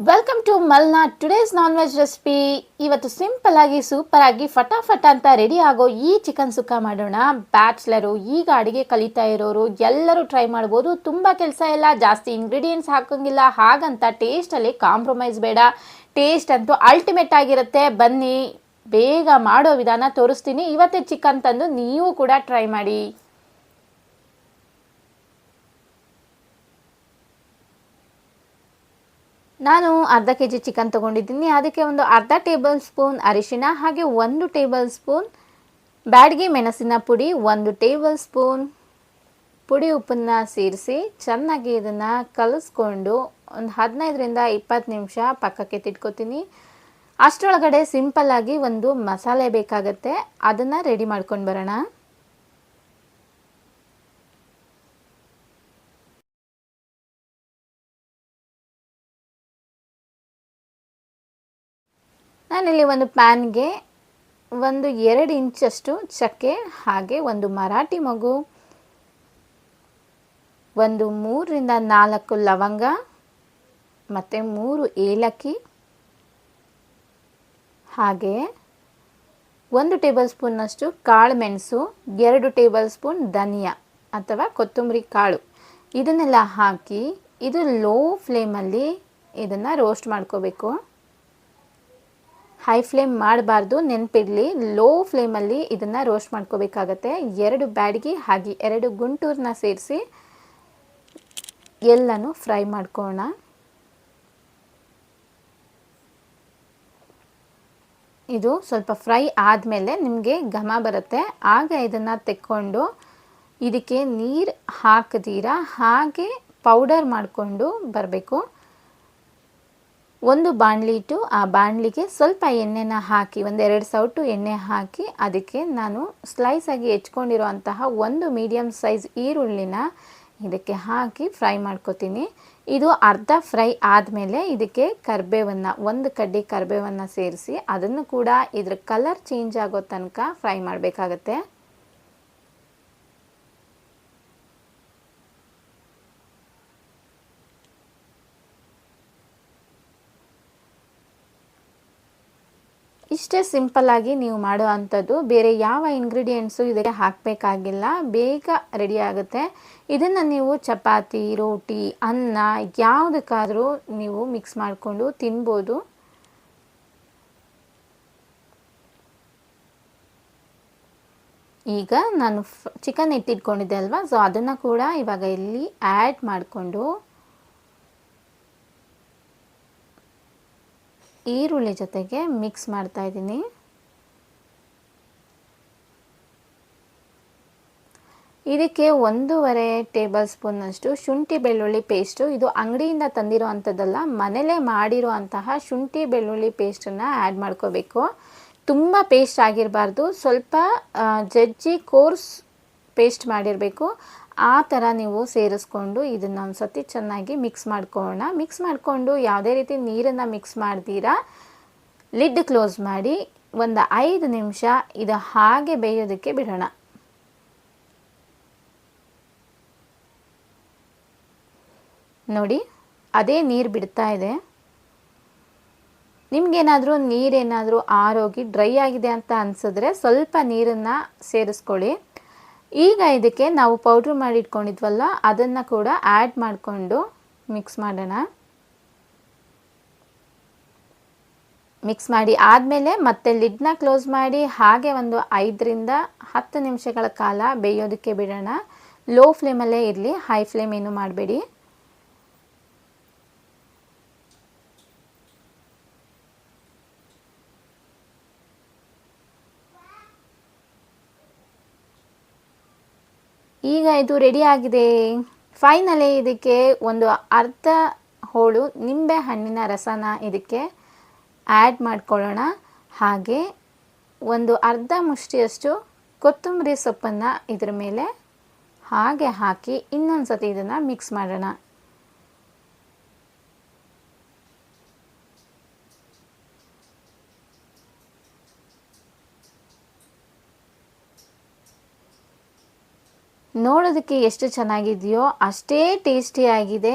Welcome to ಮಲ್ನಾ today's non veg recipe. ಇವತ್ತು simple ಆಗಿ ಸೂಪರ್ ಆಗಿ ಫಟಾಫಟ್ ಅಂತ ರೆಡಿ ಆಗೋ ಈ ಚಿಕನ್ ಸುಕ್ಕ ಮಾಡೋಣ. ಬ್ಯಾಚುಲರು, ಈಗ ಅಡುಗೆ ಕಲಿತಾ ಇರೋರು ಎಲ್ಲರೂ ಟ್ರೈ ಮಾಡ್ಬೋದು. ತುಂಬ ಕೆಲಸ ಇಲ್ಲ, ಜಾಸ್ತಿ ಇಂಗ್ರೀಡಿಯೆಂಟ್ಸ್ ಹಾಕೋಂಗಿಲ್ಲ, ಹಾಗಂತ ಟೇಸ್ಟಲ್ಲಿ ಕಾಂಪ್ರಮೈಸ್ ಬೇಡ. ಟೇಸ್ಟ್ ಅಂತೂ ಅಲ್ಟಿಮೇಟ್ ಆಗಿರುತ್ತೆ. ಬನ್ನಿ ಬೇಗ ಮಾಡೋ ವಿಧಾನ ತೋರಿಸ್ತೀನಿ. ಇವತ್ತೇ ಚಿಕನ್ ತಂದು ನೀವು ಕೂಡ ಟ್ರೈ ಮಾಡಿ. ನಾನು ಅರ್ಧ ಕೆಜಿ ಚಿಕನ್ ತೊಗೊಂಡಿದ್ದೀನಿ. ಅದಕ್ಕೆ ಒಂದು ಅರ್ಧ ಟೇಬಲ್ ಸ್ಪೂನ್ ಅರಿಶಿನ, ಹಾಗೆ 1 ಟೇಬಲ್ ಸ್ಪೂನ್ ಬ್ಯಾಡಗಿ ಮೆಣಸಿನ ಪುಡಿ, 1 ಟೇಬಲ್ ಸ್ಪೂನ್ ಪುಡಿ ಉಪ್ಪನ್ನು ಸೇರಿಸಿ ಚೆನ್ನಾಗಿ ಇದನ್ನು ಕಲಿಸ್ಕೊಂಡು ಒಂದು 15ರಿಂದ 20 ನಿಮಿಷ ಪಕ್ಕಕ್ಕೆ ತಿಟ್ಕೊತೀನಿ. ಅಷ್ಟರೊಳಗಡೆ ಸಿಂಪಲ್ಲಾಗಿ ಒಂದು ಮಸಾಲೆ ಬೇಕಾಗುತ್ತೆ, ಅದನ್ನು ರೆಡಿ ಮಾಡ್ಕೊಂಡು ಬರೋಣ. ನಾನಿಲ್ಲಿ ಒಂದು ಪ್ಯಾನ್ಗೆ ಒಂದು 2 ಇಂಚಷ್ಟು ಚಕ್ಕೆ, ಹಾಗೆ ಒಂದು ಮರಾಠಿ ಮೊಗ್ಗು, ಒಂದು 3ರಿಂದ 4 ಲವಂಗ ಮತ್ತು 3 ಏಲಕ್ಕಿ, ಹಾಗೆ 1 ಟೇಬಲ್ ಸ್ಪೂನ್ನಷ್ಟು ಕಾಳು ಮೆಣಸು, 2 ಟೇಬಲ್ ಸ್ಪೂನ್ ಧನಿಯಾ ಅಥವಾ ಕೊತ್ತಂಬರಿ ಕಾಳು, ಇದನ್ನೆಲ್ಲ ಹಾಕಿ ಇದು ಲೋ ಫ್ಲೇಮಲ್ಲಿ ಇದನ್ನು ರೋಸ್ಟ್ ಮಾಡ್ಕೋಬೇಕು. ಹೈ ಫ್ಲೇಮ್ ಮಾಡಬಾರ್ದು, ನೆನಪಿರಲಿ. ಲೋ ಫ್ಲೇಮಲ್ಲಿ ಇದನ್ನು ರೋಸ್ಟ್ ಮಾಡ್ಕೋಬೇಕಾಗತ್ತೆ. 2 ಬ್ಯಾಡಗಿ ಹಾಗೆ 2 ಗುಂಟೂರನ್ನ ಸೇರಿಸಿ ಎಲ್ಲನೂ ಫ್ರೈ ಮಾಡ್ಕೊಳ್ಳೋಣ. ಇದು ಸ್ವಲ್ಪ ಫ್ರೈ ಆದಮೇಲೆ ನಿಮಗೆ ಘಮ ಬರುತ್ತೆ, ಆಗ ಇದನ್ನು ತೆಕ್ಕೊಂಡು ಇದಕ್ಕೆ ನೀರು ಹಾಕದಿರ ಹಾಗೆ ಪೌಡರ್ ಮಾಡಿಕೊಂಡು ಬರಬೇಕು. ಒಂದು ಬಾಣಲಿ ಇಟ್ಟು ಆ ಬಾಣಲಿಗೆ ಸ್ವಲ್ಪ ಎಣ್ಣೆನ ಹಾಕಿ, 1-2 ಸೌಟು ಎಣ್ಣೆ ಹಾಕಿ ಅದಕ್ಕೆ ನಾನು ಸ್ಲೈಸಾಗಿ ಹೆಚ್ಕೊಂಡಿರುವಂತಹ 1 ಮೀಡಿಯಮ್ ಸೈಜ್ ಈರುಳ್ಳಿನ ಇದಕ್ಕೆ ಹಾಕಿ ಫ್ರೈ ಮಾಡ್ಕೊತೀನಿ. ಇದು ಅರ್ಧ ಫ್ರೈ ಆದಮೇಲೆ ಇದಕ್ಕೆ ಕರಿಬೇವನ್ನು, 1 ಕಡ್ಡಿ ಕರಿಬೇವನ್ನು ಸೇರಿಸಿ ಅದನ್ನು ಕೂಡ ಇದ್ರ ಕಲರ್ ಚೇಂಜ್ ಆಗೋ ತನಕ ಫ್ರೈ ಮಾಡಬೇಕಾಗತ್ತೆ. ಇಷ್ಟೇ ಸಿಂಪಲ್ಲಾಗಿ ನೀವು ಮಾಡೋ ಅಂಥದ್ದು. ಬೇರೆ ಯಾವ ಇಂಗ್ರೀಡಿಯೆಂಟ್ಸು ಇದಕ್ಕೆ ಹಾಕಬೇಕಾಗಿಲ್ಲ, ಬೇಗ ರೆಡಿ ಆಗುತ್ತೆ. ಇದನ್ನು ನೀವು ಚಪಾತಿ, ರೋಟಿ, ಅನ್ನ ಯಾವುದಕ್ಕಾದರೂ ನೀವು ಮಿಕ್ಸ್ ಮಾಡಿಕೊಂಡು ತಿನ್ಬೋದು. ಈಗ ನಾನು ಚಿಕನ್ ಎತ್ತಿಟ್ಕೊಂಡಿದ್ದೆ ಅಲ್ವಾ, ಸೊ ಅದನ್ನು ಕೂಡ ಇವಾಗ ಇಲ್ಲಿ ಆ್ಯಡ್ ಮಾಡಿಕೊಂಡು ಈರುಳ್ಳಿ ಜೊತೆಗೆ ಮಿಕ್ಸ್ ಮಾಡ್ತಾ ಇದ್ದೀನಿ. ಇದಕ್ಕೆ 1.5 ಟೇಬಲ್ ಸ್ಪೂನ್ನಷ್ಟು ಶುಂಠಿ ಬೆಳ್ಳುಳ್ಳಿ ಪೇಸ್ಟು, ಇದು ಅಂಗಡಿಯಿಂದ ತಂದಿರೋ ಅಂಥದ್ದಲ್ಲ, ಮನೇಲೇ ಮಾಡಿರೋ ಅಂತಹ ಶುಂಠಿ ಬೆಳ್ಳುಳ್ಳಿ ಪೇಸ್ಟನ್ನು ಆ್ಯಡ್ ಮಾಡ್ಕೋಬೇಕು. ತುಂಬ ಪೇಸ್ಟ್ ಆಗಿರಬಾರ್ದು, ಸ್ವಲ್ಪ ಜಜ್ಜಿ ಕೋರ್ಸ್ ಪೇಸ್ಟ್ ಮಾಡಿರಬೇಕು. ಆ ಥರ ನೀವು ಸೇರಿಸ್ಕೊಂಡು ಇದನ್ನು ಒಂದು ಸತಿ ಚೆನ್ನಾಗಿ ಮಿಕ್ಸ್ ಮಾಡ್ಕೊಳ್ಳೋಣ. ಮಿಕ್ಸ್ ಮಾಡಿಕೊಂಡು ಯಾವುದೇ ರೀತಿ ನೀರನ್ನು ಮಿಕ್ಸ್ ಮಾಡ್ತೀರಾ ಲಿಡ್ ಕ್ಲೋಸ್ ಮಾಡಿ ಒಂದು 5 ನಿಮಿಷ ಇದು ಹಾಗೆ ಬೇಯೋದಕ್ಕೆ ಬಿಡೋಣ. ನೋಡಿ, ಅದೇ ನೀರು ಬಿಡ್ತಾ ಇದೆ. ನಿಮಗೇನಾದರೂ ನೀರೇನಾದರೂ ಆರೋಗಿ ಡ್ರೈ ಆಗಿದೆ ಅಂತ ಅನಿಸಿದ್ರೆ ಸ್ವಲ್ಪ ನೀರನ್ನು ಸೇರಿಸ್ಕೊಳ್ಳಿ. ಈಗ ಇದಕ್ಕೆ ನಾವು ಪೌಡ್ರ್ ಮಾಡಿ ಇಟ್ಕೊಂಡಿದ್ವಲ್ಲ ಅದನ್ನು ಕೂಡ ಆ್ಯಡ್ ಮಾಡಿಕೊಂಡು ಮಿಕ್ಸ್ ಮಾಡೋಣ. ಮಿಕ್ಸ್ ಮಾಡಿ ಆದಮೇಲೆ ಮತ್ತೆ ಲಿಡ್ನ ಕ್ಲೋಸ್ ಮಾಡಿ ಹಾಗೆ ಒಂದು 5ರಿಂದ 10 ನಿಮಿಷಗಳ ಕಾಲ ಬೇಯೋದಕ್ಕೆ ಬಿಡೋಣ. ಲೋ ಫ್ಲೇಮಲ್ಲೇ ಇರಲಿ, ಹೈ ಫ್ಲೇಮ್ ಏನು ಮಾಡಬೇಡಿ. ಈಗ ಇದು ರೆಡಿ ಆಗಿದೆ. ಫೈನಲಿ ಇದಕ್ಕೆ ಒಂದು ಅರ್ಧ ಹೋಳು ನಿಂಬೆ ಹಣ್ಣಿನ ರಸನ ಇದಕ್ಕೆ ಆ್ಯಡ್ ಮಾಡ್ಕೊಳ್ಳೋಣ. ಹಾಗೆ ಒಂದು ಅರ್ಧ ಮುಷ್ಟಿಯಷ್ಟು ಕೊತ್ತಂಬರಿ ಸೊಪ್ಪನ್ನು ಇದ್ರ ಮೇಲೆ ಹಾಗೆ ಹಾಕಿ ಇನ್ನೊಂದು ಸತಿ ಇದನ್ನು ಮಿಕ್ಸ್ ಮಾಡೋಣ. ನೋಡೋದಕ್ಕೆ ಎಷ್ಟು ಚೆನ್ನಾಗಿದೆಯೋ ಅಷ್ಟೇ ಟೇಸ್ಟಿಯಾಗಿದೆ.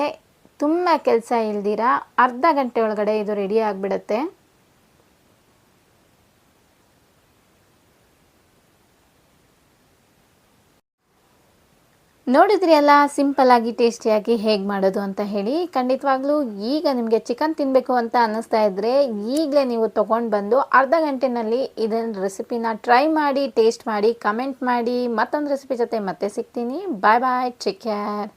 ತುಂಬ ಕೆಲಸ ಇಲ್ದಿರ ಅರ್ಧ ಗಂಟೆ ಒಳಗಡೆ ಇದು ರೆಡಿ ಆಗಿಬಿಡುತ್ತೆ. ನೋಡಿದ್ರಿ ಅಲ್ಲ, ಸಿಂಪಲ್ಲಾಗಿ ಟೇಸ್ಟಿಯಾಗಿ ಹೇಗೆ ಮಾಡೋದು ಅಂತ ಹೇಳಿ. ಖಂಡಿತವಾಗ್ಲೂ ಈಗ ನಿಮಗೆ ಚಿಕನ್ ತಿನ್ನಬೇಕು ಅಂತ ಅನ್ನಿಸ್ತಾ ಇದ್ದರೆ ಈಗಲೇ ನೀವು ತೊಗೊಂಡು ಬಂದು ಅರ್ಧ ಗಂಟೆನಲ್ಲಿ ಇದನ್ನು ರೆಸಿಪಿನ ಟ್ರೈ ಮಾಡಿ, ಟೇಸ್ಟ್ ಮಾಡಿ, ಕಮೆಂಟ್ ಮಾಡಿ. ಮತ್ತೊಂದು ರೆಸಿಪಿ ಜೊತೆ ಮತ್ತೆ ಸಿಗ್ತೀನಿ. ಬಾಯ್ ಬಾಯ್, ಟೇಕ್ ಕೇರ್.